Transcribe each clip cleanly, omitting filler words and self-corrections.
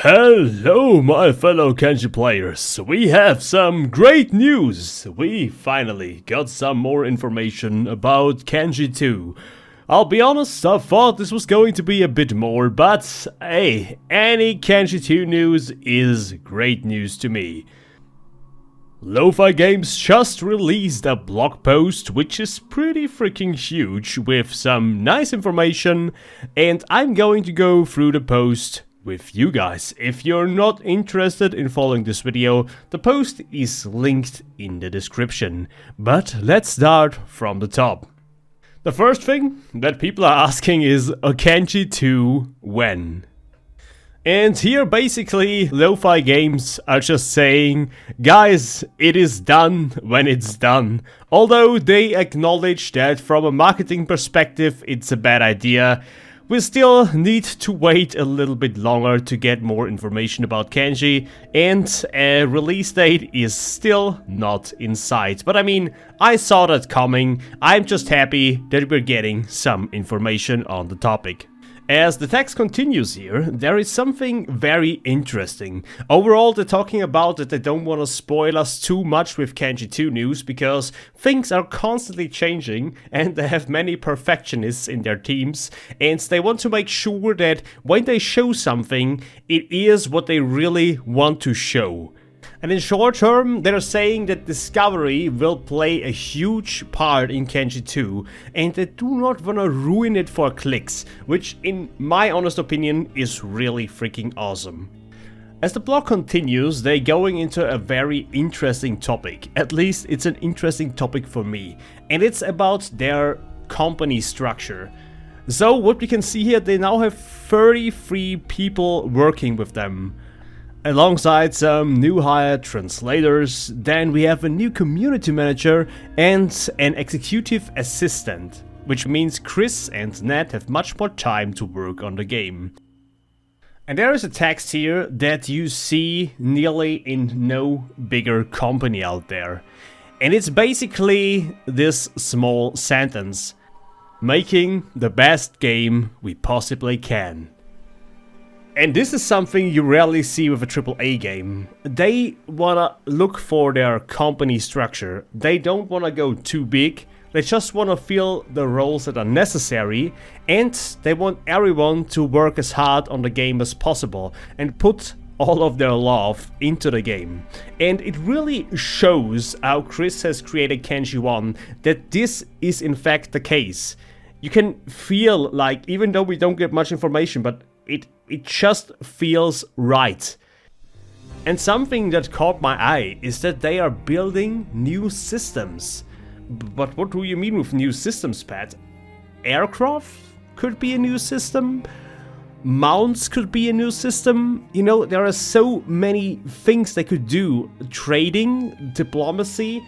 Hello, my fellow Kenshi players. We have some great news. We finally got some more information about Kenshi 2. I'll be honest, I thought this was going to be a bit more, but hey, any Kenshi 2 news is great news to me. Lo-Fi Games just released a blog post which is pretty freaking huge with some nice information, and I'm going to go through the post with you guys. If you're not interested in following this video, the post is linked in the description. But let's start from the top. The first thing that people are asking is Kenshi 2 when? And here basically Lo-Fi Games are just saying, guys, it is done when it's done. Although they acknowledge that from a marketing perspective it's a bad idea, we still need to wait a little bit longer to get more information about Kenshi, and a release date is still not in sight. But I mean, I saw that coming. I'm just happy that we're getting some information on the topic. As the text continues here, there is something very interesting. Overall, they're talking about that they don't want to spoil us too much with Kenshi 2 news because things are constantly changing and they have many perfectionists in their teams, and they want to make sure that when they show something, it is what they really want to show. And in short term, they're saying that discovery will play a huge part in Kenshi 2, and they do not want to ruin it for clicks, which in my honest opinion is really freaking awesome. As the blog continues, they're going into a very interesting topic. At least it's an interesting topic for me, and it's about their company structure. So what we can see here, they now have 33 people working with them. Alongside some new hired translators, then we have a new community manager and an executive assistant, which means Chris and Nat have much more time to work on the game. And there is a text here that you see nearly in no bigger company out there. And it's basically this small sentence: making the best game we possibly can. And this is something you rarely see with a AAA game. They wanna look for their company structure. They don't wanna go too big. They just wanna fill the roles that are necessary, and they want everyone to work as hard on the game as possible and put all of their love into the game. And it really shows how Chris has created Kenshi 1 that this is in fact the case. You can feel like, even though we don't get much information, but it just feels right. And something that caught my eye is that they are building new systems. But what do you mean with new systems, Pat? Aircraft could be a new system. Mounts could be a new system. You know, there are so many things they could do. Trading, diplomacy,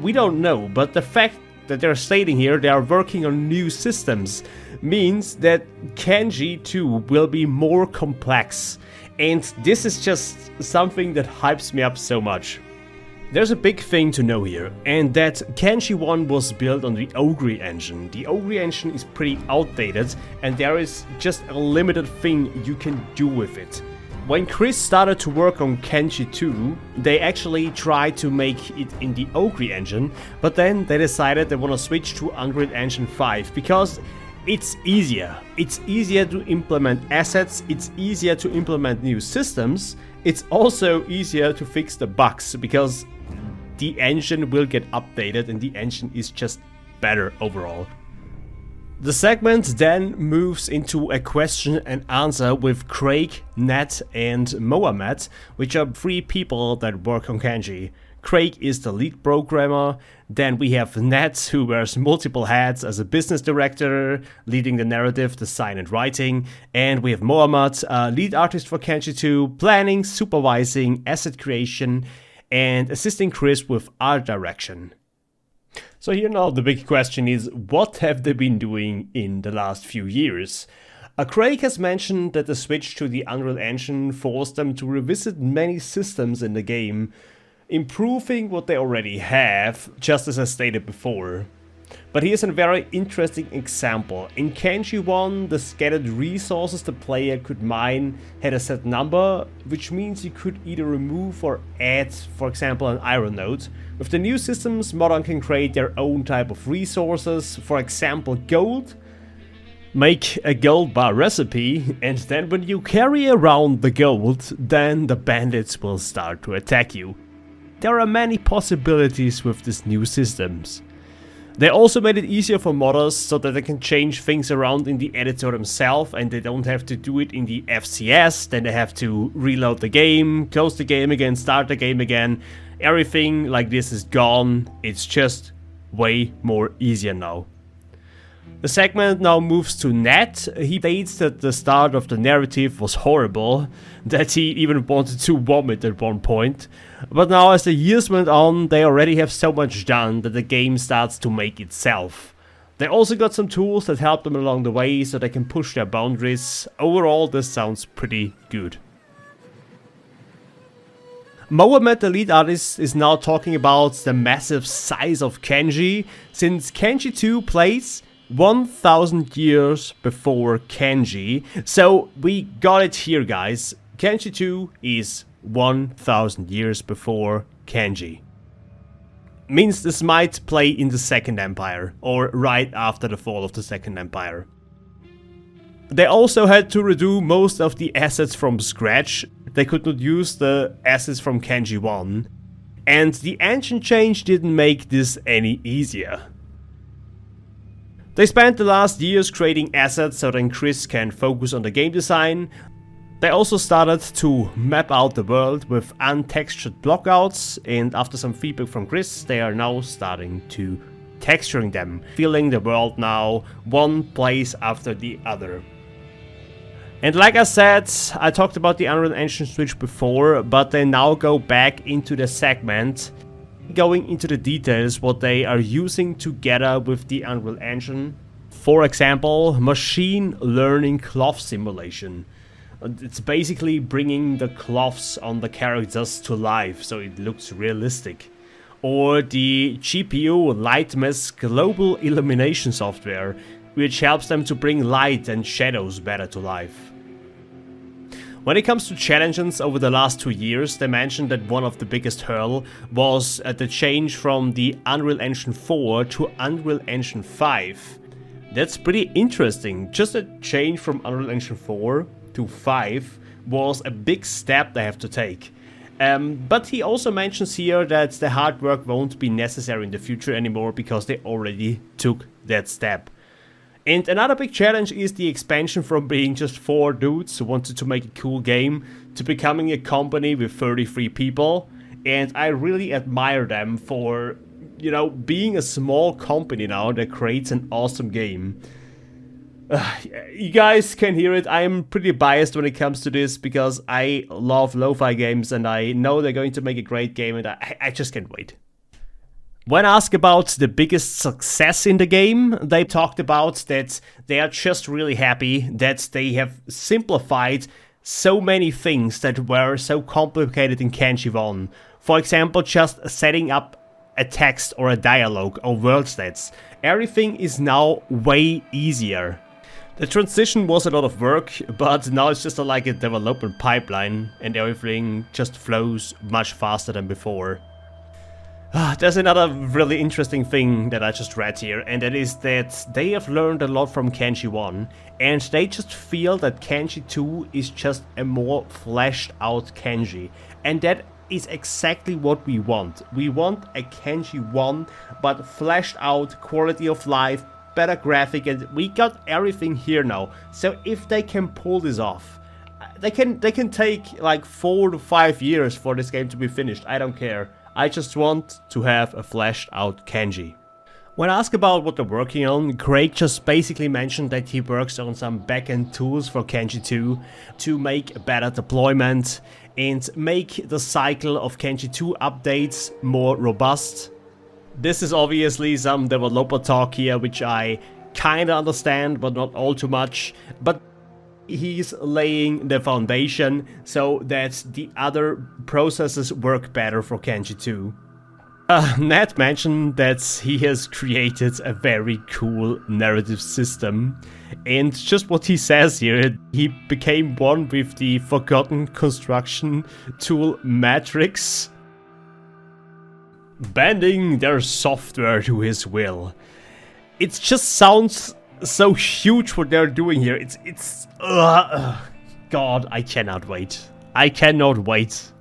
we don't know. But the fact that they're stating here they are working on new systems means that Kenshi 2 will be more complex, and this is just something that hypes me up so much. There's a big thing to know here, and that Kenshi 1 was built on the Ogre engine. The Ogre engine is pretty outdated, and there is just a limited thing you can do with it. When Chris started to work on Kenshi 2, they actually tried to make it in the Ogre engine, but then they decided they want to switch to Unreal Engine 5 because it's easier. It's easier to implement assets, it's easier to implement new systems, it's also easier to fix the bugs because the engine will get updated and the engine is just better overall. The segment then moves into a question and answer with Craig, Nat and Mohamed, which are 3 people that work on Kenshi. Craig is the lead programmer, then we have Nat, who wears multiple hats as a business director, leading the narrative, design and writing, and we have Mohamed, lead artist for Kenshi 2, planning, supervising, asset creation, and assisting Chris with art direction. So here now the big question is, what have they been doing in the last few years? Craig has mentioned that the switch to the Unreal Engine forced them to revisit many systems in the game, improving what they already have, just as I stated before. But here's a very interesting example. In Kenshi 1, the scattered resources the player could mine had a set number, which means you could either remove or add, for example, an iron node. With the new systems, Modern can create their own type of resources, for example gold, make a gold bar recipe, and then when you carry around the gold, then the bandits will start to attack you. There are many possibilities with these new systems. They also made it easier for modders so that they can change things around in the editor themselves and they don't have to do it in the FCS, then they have to reload the game, close the game again, start the game again. Everything like this is gone, it's just way more easier now. The segment now moves to Nat. He states that the start of the narrative was horrible, that he even wanted to vomit at one point. But now as the years went on, they already have so much done that the game starts to make itself. They also got some tools that help them along the way so they can push their boundaries. Overall, this sounds pretty good. Mohamed, the lead artist, is now talking about the massive size of Kenshi, since Kenshi 2 plays 1000 years before Kenshi. So we got it here, guys. Kenshi 2 is 1000 years before Kenshi. Means this might play in the Second Empire, or right after the fall of the Second Empire. They also had to redo most of the assets from scratch. They could not use the assets from Kenshi 1. And the engine change didn't make this any easier. They spent the last years creating assets so then Chris can focus on the game design. They also started to map out the world with untextured blockouts, and after some feedback from Chris, they are now starting to texturing them, filling the world now one place after the other. And like I said, I talked about the Unreal Engine switch before, but they now go back into the segment, going into the details what they are using together with the Unreal Engine. For example, machine learning cloth simulation. It's basically bringing the cloths on the characters to life so it looks realistic. Or the GPU Lightmess global illumination software, which helps them to bring light and shadows better to life. When it comes to challenges over the last 2 years, they mentioned that one of the biggest hurdle was the change from the Unreal Engine 4 to Unreal Engine 5. That's pretty interesting. Just a change from Unreal Engine 4 to 5 was a big step they have to take. But he also mentions here that the hard work won't be necessary in the future anymore because they already took that step. And another big challenge is the expansion from being just 4 dudes who wanted to make a cool game to becoming a company with 33 people. And I really admire them for, you know, being a small company now that creates an awesome game. You guys can hear it, I'm pretty biased when it comes to this because I love lo-fi games and I know they're going to make a great game and I just can't wait. When asked about the biggest success in the game, they talked about that they are just really happy that they have simplified so many things that were so complicated in Kenshi 1. For example, just setting up a text or a dialogue or world stats. Everything is now way easier. The transition was a lot of work, but now it's just like a development pipeline and everything just flows much faster than before. There's another really interesting thing that I just read here, and that is that they have learned a lot from Kenshi 1, and they just feel that Kenshi 2 is just a more fleshed out Kenshi, and that is exactly what we want. We want a Kenshi 1, but fleshed out, quality of life, better graphic, and we got everything here now. So if they can pull this off, they can take like 4 to 5 years for this game to be finished. I don't care. I just want to have a fleshed out Kenshi. When asked about what they're working on, Craig just basically mentioned that he works on some backend tools for Kenshi 2 to make better deployment and make the cycle of Kenshi 2 updates more robust. This is obviously some developer talk here, which I kinda understand, but not all too much. But he's laying the foundation so that the other processes work better for Kenshi 2. Nat mentioned that he has created a very cool narrative system, and just what he says here, he became one with the forgotten construction tool Matrix, bending their software to his will. It just sounds so huge what they're doing here. God, I cannot wait. I cannot wait.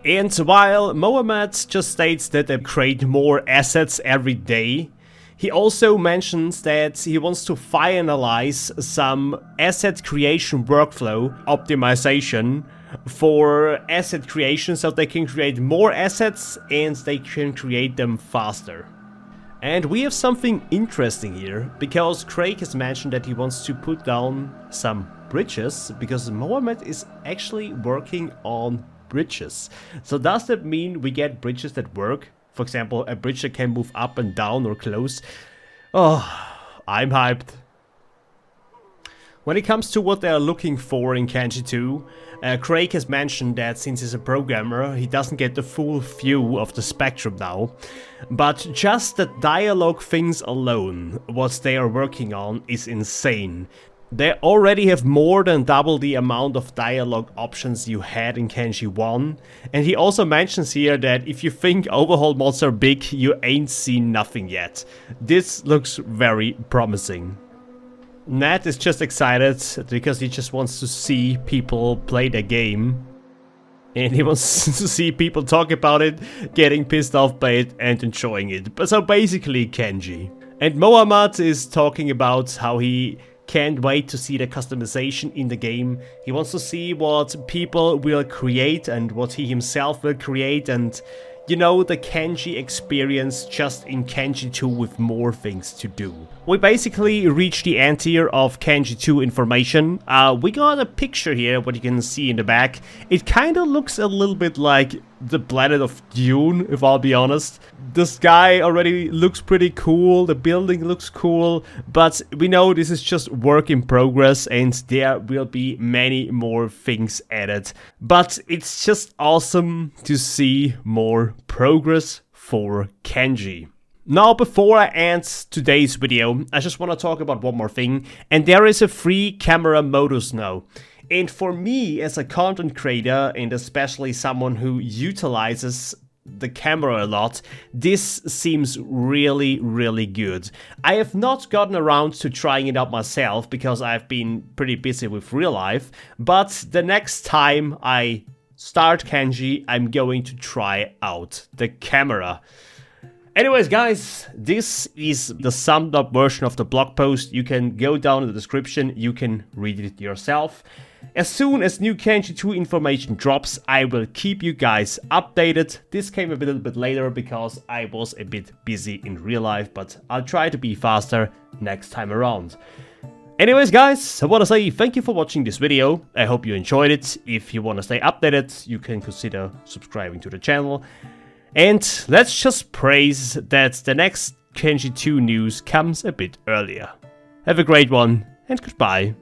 And while Mohamed just states that they create more assets every day, he also mentions that he wants to finalize some asset creation workflow optimization for asset creation so they can create more assets and they can create them faster. And we have something interesting here, because Craig has mentioned that he wants to put down some bridges, because Mohamed is actually working on bridges. So does that mean we get bridges that work? For example, a bridge that can move up and down or close? Oh, I'm hyped. When it comes to what they are looking for in Kenshi 2, Craig has mentioned that since he's a programmer, he doesn't get the full view of the spectrum now. But just the dialogue things alone, what they are working on, is insane. They already have more than double the amount of dialogue options you had in Kenshi 1. And he also mentions here that if you think overhaul mods are big, you ain't seen nothing yet. This looks very promising. Nat is just excited because he just wants to see people play the game. And he wants to see people talk about it, getting pissed off by it and enjoying it. But so basically Kenshi. And Mohamed is talking about how he can't wait to see the customization in the game. He wants to see what people will create and what he himself will create, and you know, the Kenshi experience just in Kenshi 2 with more things to do. We basically reached the end here of Kenshi 2 information. We got a picture here, what you can see in the back. It kind of looks a little bit like the planet of Dune, if I'll be honest. The sky already looks pretty cool, the building looks cool, but we know this is just work in progress and there will be many more things added. But it's just awesome to see more progress for Kenshi. Now, before I end today's video, I just want to talk about one more thing, and there is a free camera modus now. And for me, as a content creator, and especially someone who utilizes the camera a lot, this seems really, really good. I have not gotten around to trying it out myself because I've been pretty busy with real life, but the next time I start Kenshi, I'm going to try out the camera. Anyways, guys, this is the summed up version of the blog post. You can go down in the description, you can read it yourself. As soon as new Kenshi 2 information drops, I will keep you guys updated. This came a little bit later because I was a bit busy in real life, but I'll try to be faster next time around. Anyways, guys, I want to say thank you for watching this video. I hope you enjoyed it. If you want to stay updated, you can consider subscribing to the channel. And let's just praise that the next Kenshi 2 news comes a bit earlier. Have a great one, and goodbye.